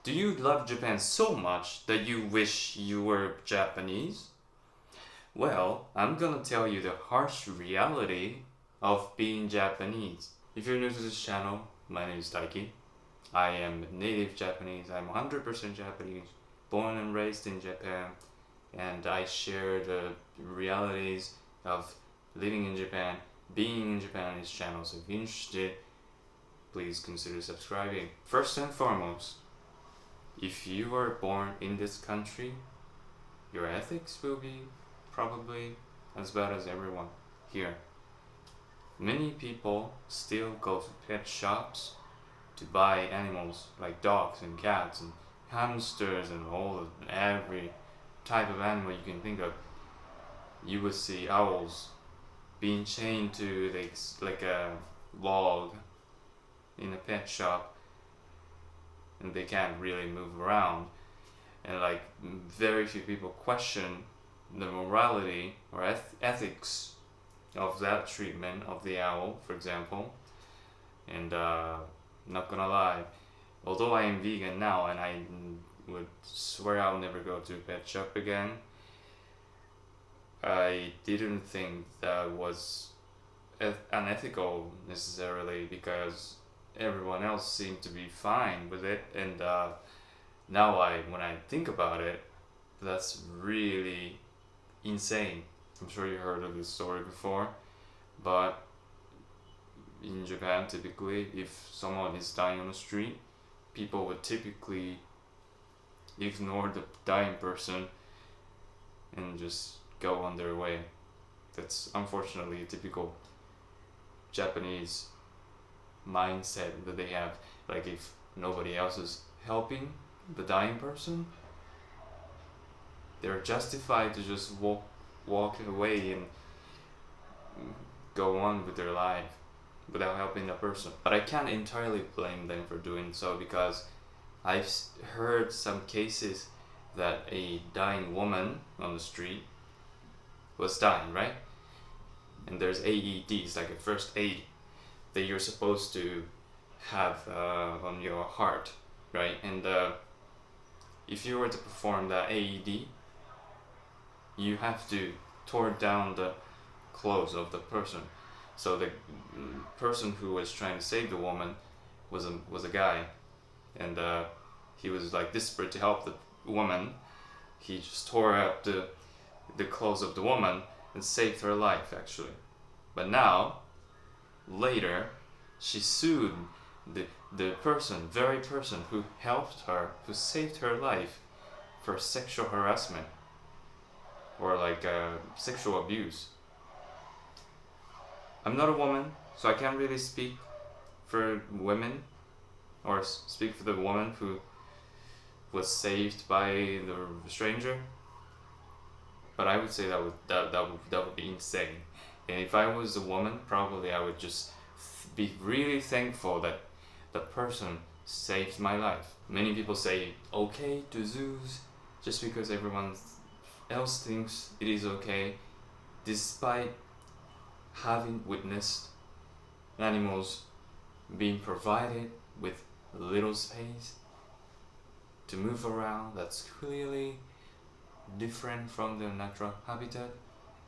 Do you love Japan so much that you wish you were Japanese? Well, I'm gonna tell you the harsh reality of being Japanese. If you're new to this channel, my name is Taiki. I am native Japanese. I'm 100% Japanese, born and raised in Japan, and I share the realities of living in Japan, being in Japan on this channel. So if you're interested, please consider subscribing. First and foremost, if you are born in this country, your ethics will be probably as bad as everyone here. Many people still go to pet shops to buy animals like dogs and cats and hamsters and every type of animal you can think of. You would see owls being chained to like a log in a pet shop, and they can't really move around, and like very few people question the morality or ethics of that treatment of the owl, for example. And not gonna lie, although I am vegan now and I would swear I'll never go to a pet shop again, I didn't think that was unethical necessarily, because everyone else seemed to be fine with it. And now when I think about it, that's really insane. I'm sure you heard of this story before, but in Japan, typically, if someone is dying on the street, people would typically ignore the dying person and just go on their way. That's unfortunately a typical Japanese mindset that they have. Like, if nobody else is helping the dying person, they're justified to just walk away and go on with their life without helping the person. But I can't entirely blame them for doing so, because I've heard some cases that a dying woman on the street was dying, right? And there's AEDs, like a first aid, that you're supposed to have on your heart, right? And if you were to perform that AED, you have to tear down the clothes of the person. So the person who was trying to save the woman was a guy, and he was like desperate to help the woman. He just tore up the clothes of the woman and saved her life, actually. But now, later, she sued the very person who helped her, who saved her life, for sexual harassment or like sexual abuse. I'm not a woman, so I can't really speak for women or speak for the woman who was saved by the stranger. But I would say that would be insane. And if I was a woman, probably I would just be really thankful that the person saved my life. Many people say okay to zoos just because everyone else thinks it is okay, despite having witnessed animals being provided with little space to move around that's clearly different from their natural habitat.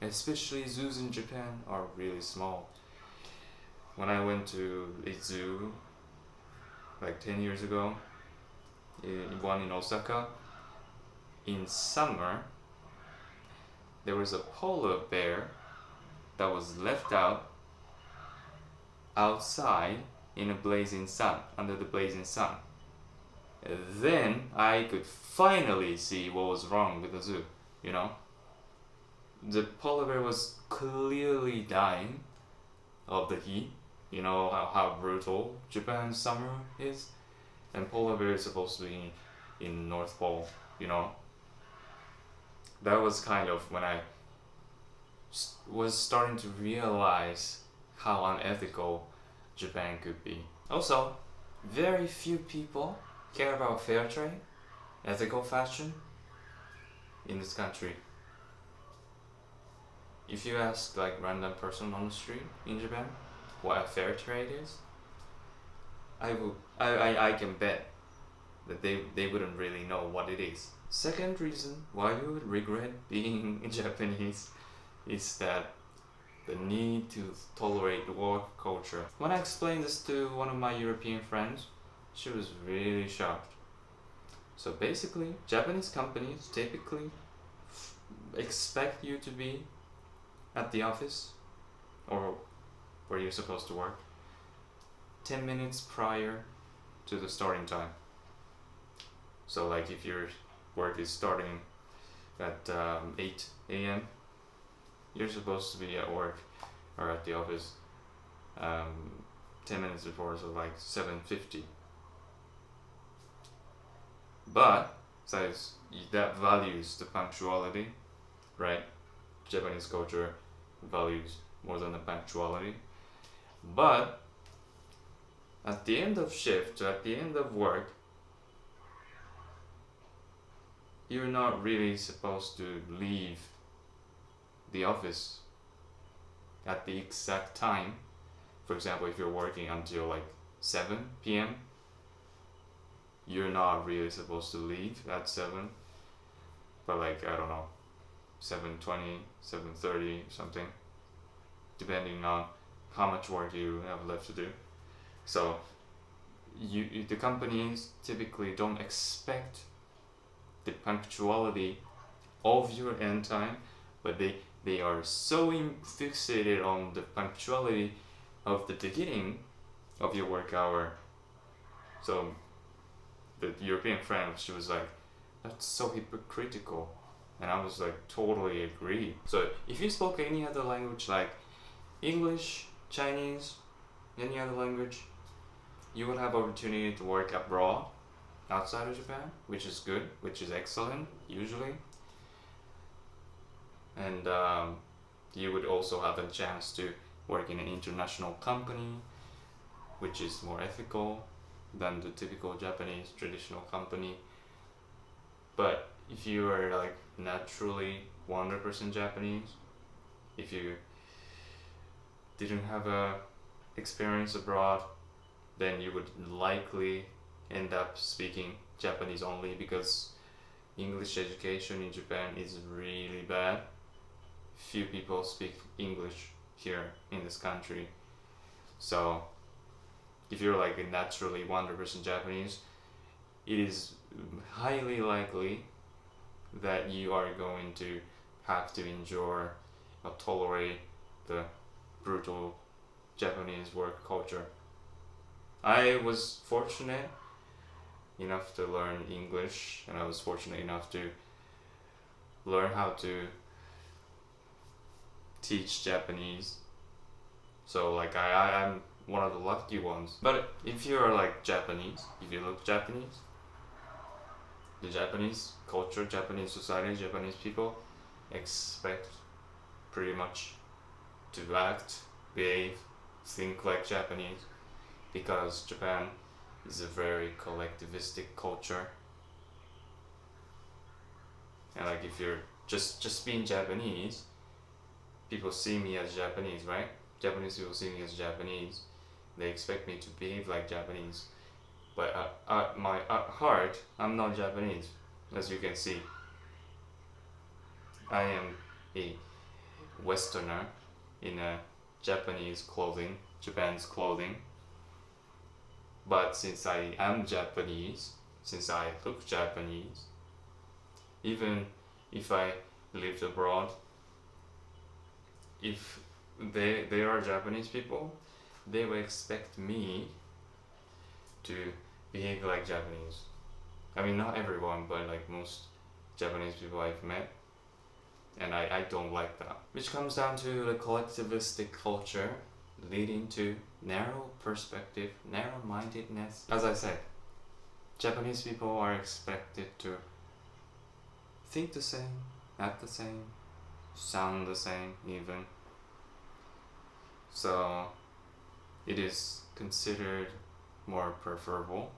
Especially zoos in Japan are really small. When I went to a zoo like 10 years ago, one in Osaka, in summer, there was a polar bear that was left outside in a blazing sun, under the blazing sun. Then I could finally see what was wrong with the zoo, you know? The polar bear was clearly dying of the heat. You know how brutal Japan's summer is? And polar bear is supposed to be in North Pole, you know? That was kind of when I was starting to realize how unethical Japan could be. Also, very few people care about fair trade, ethical fashion in this country. If you ask like random person on the street in Japan what a fair trade is, I can bet that they wouldn't really know what it is. Second reason why you would regret being Japanese is that the need to tolerate work culture. When I explained this to one of my European friends, she was really shocked. So basically, Japanese companies typically expect you to be at the office or where you're supposed to work 10 minutes prior to the starting time. So like if your work is starting at 8 a.m., you're supposed to be at work or at the office 10 minutes before, so like 7:50. But since that values the punctuality, right? Japanese culture values more than the punctuality. But at the end of shift, at the end of work, you're not really supposed to leave the office at the exact time. For example, if you're working until like 7 p.m., you're not really supposed to leave at 7, but like, I don't know, 7:20, 7:30, something, depending on how much work you have left to do. So the companies typically don't expect the punctuality of your end time, but they are so fixated on the punctuality of the beginning of your work hour. So the European friend, she was like, that's so hypocritical. And I was like, totally agree. So if you spoke any other language like English, Chinese, any other language, you will have opportunity to work abroad outside of Japan, which is good, which is excellent usually. And you would also have a chance to work in an international company, which is more ethical than the typical Japanese traditional company. But if you are like naturally 100% Japanese, if you didn't have a experience abroad, then you would likely end up speaking Japanese only, because English education in Japan is really bad. Few people speak English here in this country. So if you're like a naturally 100% Japanese, it is highly likely that you are going to have to endure or tolerate the brutal Japanese work culture. I was fortunate enough to learn English, and I was fortunate enough to learn how to teach Japanese. So like I'm one of the lucky ones. But if you're like Japanese, if you look Japanese, the Japanese culture, Japanese society, Japanese people expect pretty much to act, behave, think like Japanese, because Japan is a very collectivistic culture. And like if you're just being Japanese, people see me as Japanese, right? Japanese people see me as Japanese. They expect me to behave like Japanese. But at my heart, I'm not Japanese, as you can see. I am a Westerner in a Japanese clothing, Japan's clothing. But since I am Japanese, since I look Japanese, even if I lived abroad, if they are Japanese people, they will expect me to behave like Japanese. I mean, not everyone, but like most Japanese people I've met. And I don't like that. Which comes down to the collectivistic culture, leading to narrow perspective, narrow-mindedness. As I said, Japanese people are expected to think the same, act the same, sound the same even. So it is considered more preferable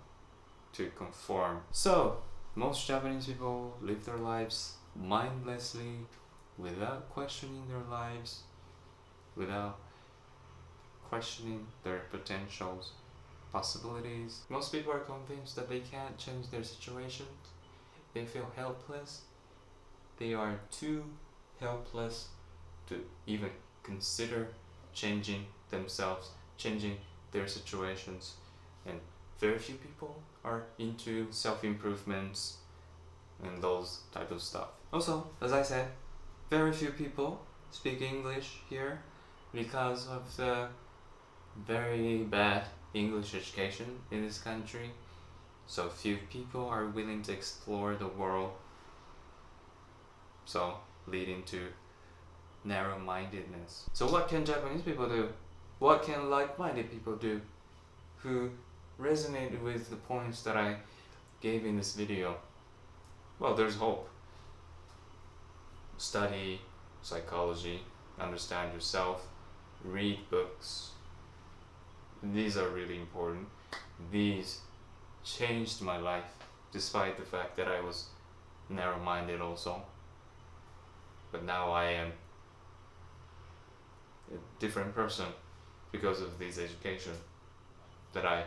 to conform. So most Japanese people live their lives mindlessly, without questioning their lives, without questioning their potentials. possibilities. Most people are convinced that they can't change their situations. They feel helpless. They are too helpless to even consider changing themselves, changing their situations, and very few people are into self-improvements and those type of stuff. Also, as I said, very few people speak English here because of the very bad English education in this country. So few people are willing to explore the world, so leading to narrow-mindedness. So what can Japanese people do? What can like-minded people do who resonate with the points that I gave in this video? Well, there's hope. Study psychology, understand yourself, read books. These are really important. These changed my life, despite the fact that I was narrow-minded also. But now I am a different person because of this education that I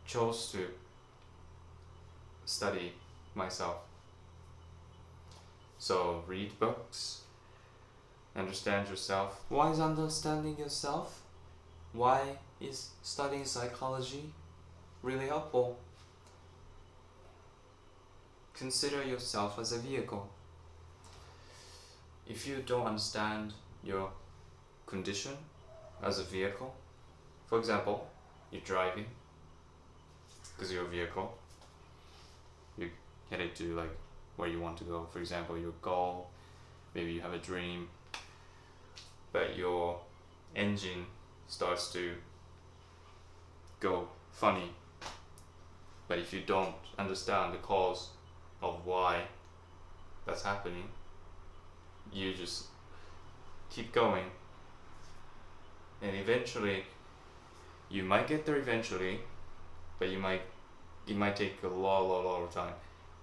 chose to study myself. So read books, understand yourself. Why is understanding yourself? Why is studying psychology really helpful? Consider yourself as a vehicle. If you don't understand your condition as a vehicle, for example, you're driving because you're a vehicle, you're headed to like where you want to go, for example, your goal, maybe you have a dream, but your engine starts to go funny. But if you don't understand the cause of why that's happening, you just keep going, and eventually you might get there eventually, but it might take a lot of time.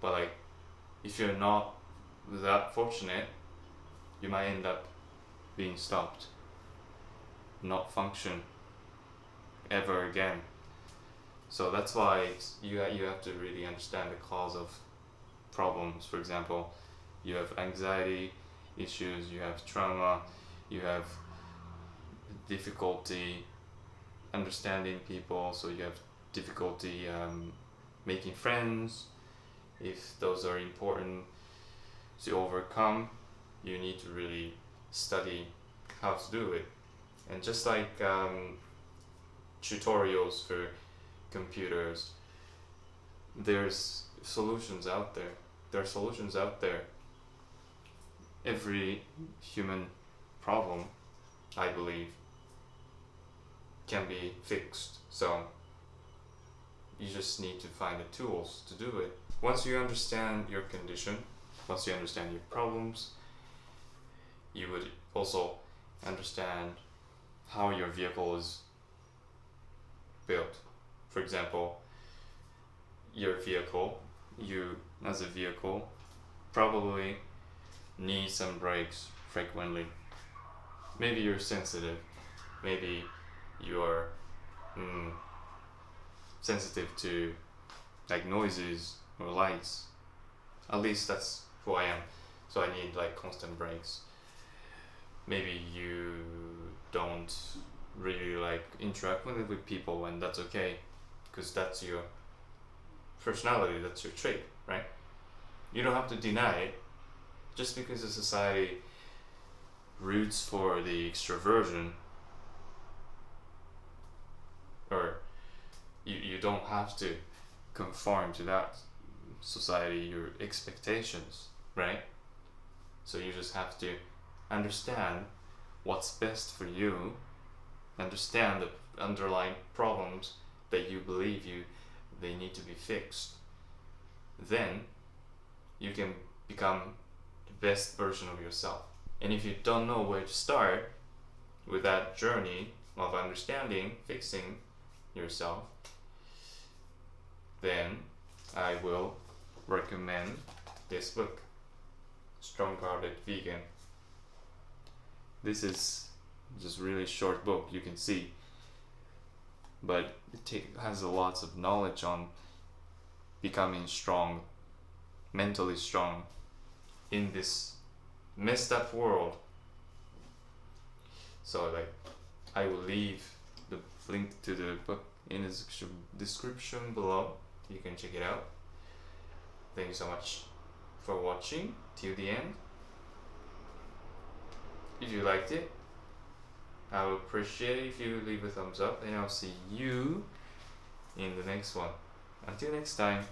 But like, if you're not that fortunate, you might end up being stopped, not function ever again. So that's why you have to really understand the cause of problems. For example, you have anxiety issues, you have trauma, you have difficulty understanding people, so you have difficulty making friends. If those are important to overcome, you need to really study how to do it. And just like tutorials for computers, there's solutions out there. There are solutions out there. Every human problem, I believe, can be fixed. So you just need to find the tools to do it. Once you understand your condition, once you understand your problems, you would also understand how your vehicle is built. For example, your vehicle, you as a vehicle probably need some brakes frequently. Maybe you're sensitive, maybe you're sensitive to like noises or lights. At least that's who I am, so I need like constant brakes. Maybe you don't really like interact with people, and that's okay, because that's your personality, that's your trait, right? You don't have to deny it. Just because the society roots for the extroversion, or you don't have to conform to that society, your expectations, right? So you just have to understand what's best for you, understand the underlying problems that you believe they need to be fixed. Then you can become the best version of yourself. And if you don't know where to start with that journey of understanding, fixing yourself, then I will recommend this book, Strong-Hearted Vegan. This is just really short book. You can see but it has a lots of knowledge on becoming strong, mentally strong in this messed up world. So like, I will leave the link to the book in the description below. You can check it out. Thank you so much for watching till the end. If you liked it, I would appreciate it if you leave a thumbs up, and I'll see you in the next one. Until next time.